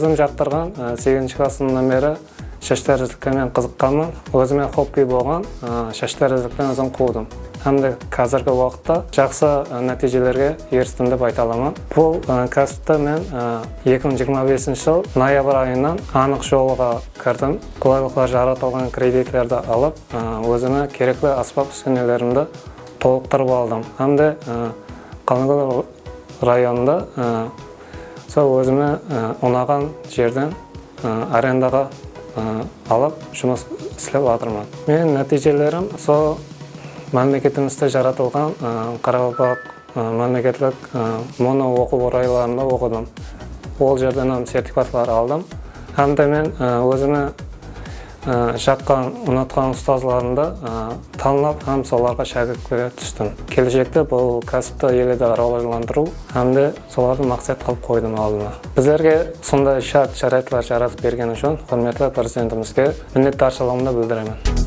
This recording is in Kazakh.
өзім жақтырған 8 классымнан бері шаштаразылыққа мен қызыққанмын. Өзіме хобби болған шаштаразылықтан өзім қудым. Әмді қазіргі уақытта жақсы нәтижелерге ерістім деп айта аламын. Бұл кәсіпті мен 2025 жыл ноябрь айынан анық жолға кірдім. Қолайлыққа жаратылған кредитлерді алып, өзіме керекті аспап үскенелерімді толықтырып алдым. Әмді Қалыңгөл районында өзіме ұнаған жерден арендаға алып жұмыс істеп жатырмын. Мен нәтижелерім мемлекетімізде жаратылған Қарақалпақ мемлекеттік моно оқу орайларында оқыдым. Ол жерден сертификаттар алдым. Әмді мен өзіме жаққан, ұнатқан ұстазларымды танылап, һәм соларға шәкіртке түстім. Келешекте бұл кәсіпті елді рауажландыру, әмді соларды мақсат қылып қойдым алдыма. Біздерге сондай шарт-шарайтлар жаратып берген үшін құрметті президентімізге minnettarchiligimni bilдiraman.